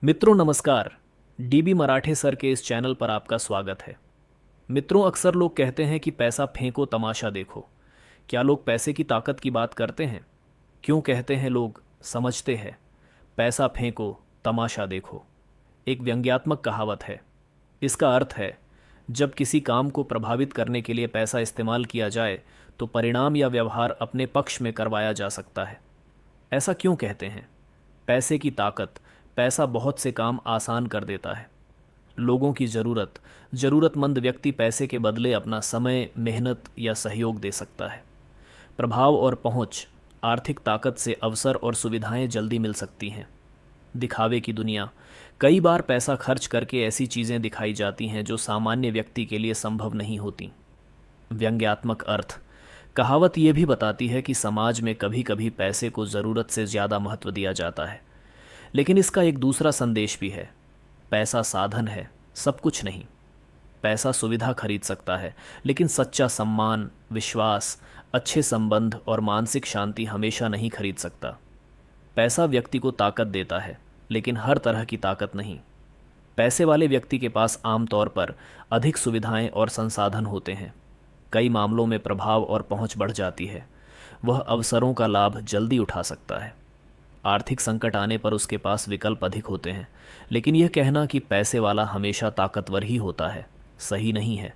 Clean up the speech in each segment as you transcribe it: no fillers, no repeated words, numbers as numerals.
मित्रों नमस्कार। डीबी मराठे सर के इस चैनल पर आपका स्वागत है। मित्रों, अक्सर लोग कहते हैं कि पैसा फेंको तमाशा देखो। क्या लोग पैसे की ताकत की बात करते हैं? क्यों कहते हैं लोग? समझते हैं। पैसा फेंको तमाशा देखो एक व्यंग्यात्मक कहावत है। इसका अर्थ है, जब किसी काम को प्रभावित करने के लिए पैसा इस्तेमाल किया जाए तो परिणाम या व्यवहार अपने पक्ष में करवाया जा सकता है। ऐसा क्यों कहते हैं? पैसे की ताकत, पैसा बहुत से काम आसान कर देता है। लोगों की ज़रूरतमंद व्यक्ति पैसे के बदले अपना समय, मेहनत या सहयोग दे सकता है। प्रभाव और पहुंच, आर्थिक ताकत से अवसर और सुविधाएं जल्दी मिल सकती हैं। दिखावे की दुनिया, कई बार पैसा खर्च करके ऐसी चीज़ें दिखाई जाती हैं जो सामान्य व्यक्ति के लिए संभव नहीं होती। व्यंग्यात्मक अर्थ, कहावत ये भी बताती है कि समाज में कभी कभी पैसे को ज़रूरत से ज़्यादा महत्व दिया जाता है। लेकिन इसका एक दूसरा संदेश भी है। पैसा साधन है, सब कुछ नहीं। पैसा सुविधा खरीद सकता है, लेकिन सच्चा सम्मान, विश्वास, अच्छे संबंध और मानसिक शांति हमेशा नहीं खरीद सकता। पैसा व्यक्ति को ताकत देता है, लेकिन हर तरह की ताकत नहीं। पैसे वाले व्यक्ति के पास आमतौर पर अधिक सुविधाएं और संसाधन होते हैं। कई मामलों में प्रभाव और पहुंच बढ़ जाती है। वह अवसरों का लाभ जल्दी उठा सकता है। आर्थिक संकट आने पर उसके पास विकल्प अधिक होते हैं। लेकिन यह कहना कि पैसे वाला हमेशा ताकतवर ही होता है, सही नहीं है।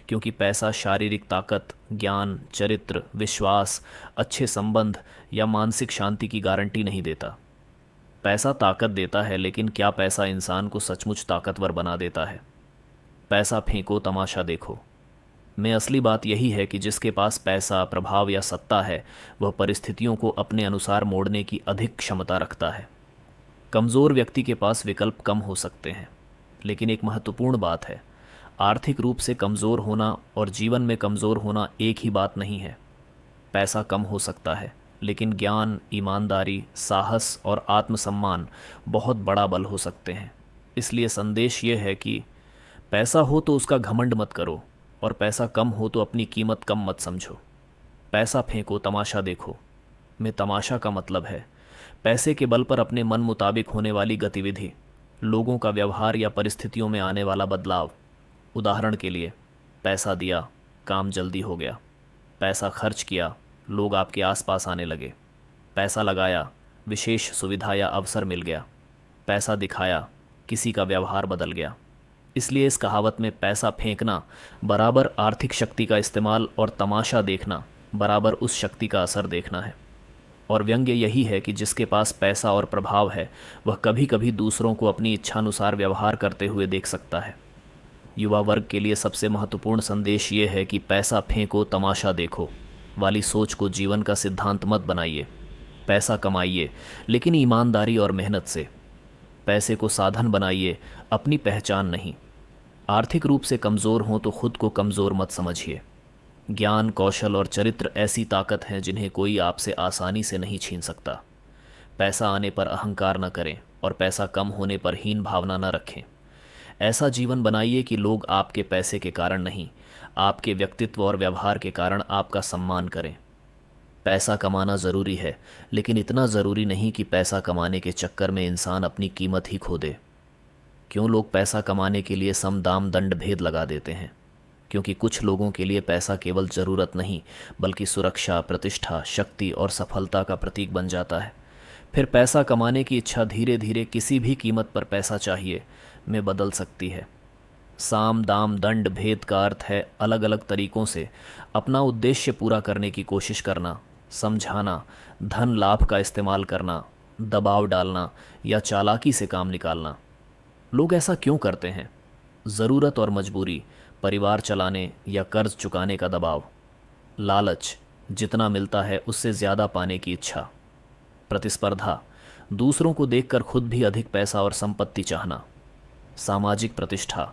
क्योंकि पैसा शारीरिक ताकत, ज्ञान, चरित्र, विश्वास, अच्छे संबंध या मानसिक शांति की गारंटी नहीं देता। पैसा ताकत देता है, लेकिन क्या पैसा इंसान को सचमुच ताकतवर बना देता है? पैसा फेंको तमाशा देखो में असली बात यही है कि जिसके पास पैसा, प्रभाव या सत्ता है, वह परिस्थितियों को अपने अनुसार मोड़ने की अधिक क्षमता रखता है। कमज़ोर व्यक्ति के पास विकल्प कम हो सकते हैं। लेकिन एक महत्वपूर्ण बात है, आर्थिक रूप से कमज़ोर होना और जीवन में कमज़ोर होना एक ही बात नहीं है। पैसा कम हो सकता है, लेकिन ज्ञान, ईमानदारी, साहस और आत्मसम्मान बहुत बड़ा बल हो सकते हैं। इसलिए संदेश ये है कि पैसा हो तो उसका घमंड मत करो, और पैसा कम हो तो अपनी कीमत कम मत समझो। पैसा फेंको तमाशा देखो में तमाशा का मतलब है पैसे के बल पर अपने मन मुताबिक होने वाली गतिविधि, लोगों का व्यवहार या परिस्थितियों में आने वाला बदलाव। उदाहरण के लिए, पैसा दिया, काम जल्दी हो गया। पैसा खर्च किया, लोग आपके आसपास आने लगे। पैसा लगाया, विशेष सुविधा या अवसर मिल गया। पैसा दिखाया, किसी का व्यवहार बदल गया। इसलिए इस कहावत में पैसा फेंकना बराबर आर्थिक शक्ति का इस्तेमाल और तमाशा देखना बराबर उस शक्ति का असर देखना है। और व्यंग्य यही है कि जिसके पास पैसा और प्रभाव है, वह कभी कभी दूसरों को अपनी इच्छानुसार व्यवहार करते हुए देख सकता है। युवा वर्ग के लिए सबसे महत्वपूर्ण संदेश ये है कि पैसा फेंको तमाशा देखो वाली सोच को जीवन का सिद्धांत मत बनाइए। पैसा कमाइए, लेकिन ईमानदारी और मेहनत से। पैसे को साधन बनाइए, अपनी पहचान नहीं। आर्थिक रूप से कमज़ोर हों तो खुद को कमज़ोर मत समझिए। ज्ञान, कौशल और चरित्र ऐसी ताकत हैं जिन्हें कोई आपसे आसानी से नहीं छीन सकता। पैसा आने पर अहंकार न करें और पैसा कम होने पर हीन भावना न रखें। ऐसा जीवन बनाइए कि लोग आपके पैसे के कारण नहीं, आपके व्यक्तित्व और व्यवहार के कारण आपका सम्मान करें। पैसा कमाना ज़रूरी है, लेकिन इतना ज़रूरी नहीं कि पैसा कमाने के चक्कर में इंसान अपनी कीमत ही खो दे। क्यों लोग पैसा कमाने के लिए सम दाम दंड भेद लगा देते हैं? क्योंकि कुछ लोगों के लिए पैसा केवल ज़रूरत नहीं, बल्कि सुरक्षा, प्रतिष्ठा, शक्ति और सफलता का प्रतीक बन जाता है। फिर पैसा कमाने की इच्छा धीरे धीरे किसी भी कीमत पर पैसा चाहिए में बदल सकती है। साम दाम दंड भेद का अर्थ है अलग अलग तरीकों से अपना उद्देश्य पूरा करने की कोशिश करना, समझाना, धन लाभ का इस्तेमाल करना, दबाव डालना या चालाकी से काम निकालना। लोग ऐसा क्यों करते हैं? ज़रूरत और मजबूरी, परिवार चलाने या कर्ज चुकाने का दबाव, लालच, जितना मिलता है उससे ज़्यादा पाने की इच्छा, प्रतिस्पर्धा, दूसरों को देखकर खुद भी अधिक पैसा और संपत्ति चाहना, सामाजिक प्रतिष्ठा,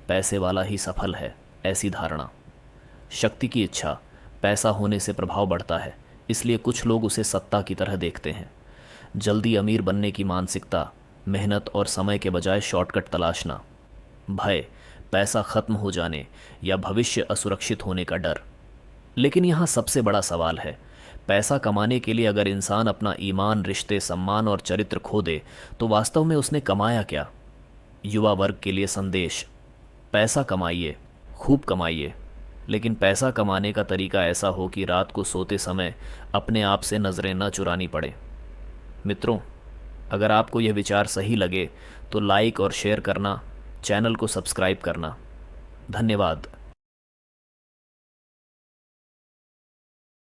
पैसे वाला ही सफल है, ऐसी धारणा, शक्ति की इच्छा, पैसा होने से प्रभाव बढ़ता है, इसलिए कुछ लोग उसे सत्ता की तरह देखते हैं। जल्दी अमीर बनने की मानसिकता, मेहनत और समय के बजाय शॉर्टकट तलाशना, भय, पैसा खत्म हो जाने या भविष्य असुरक्षित होने का डर। लेकिन यहाँ सबसे बड़ा सवाल है, पैसा कमाने के लिए अगर इंसान अपना ईमान, रिश्ते, सम्मान और चरित्र खो दे तो वास्तव में उसने कमाया क्या? युवा वर्ग के लिए संदेश: पैसा कमाइए, खूब कमाइए, लेकिन पैसा कमाने का तरीका ऐसा हो कि रात को सोते समय अपने आप से नज़रें न चुरानी पड़े। मित्रों, अगर आपको यह विचार सही लगे तो लाइक और शेयर करना, चैनल को सब्सक्राइब करना। धन्यवाद।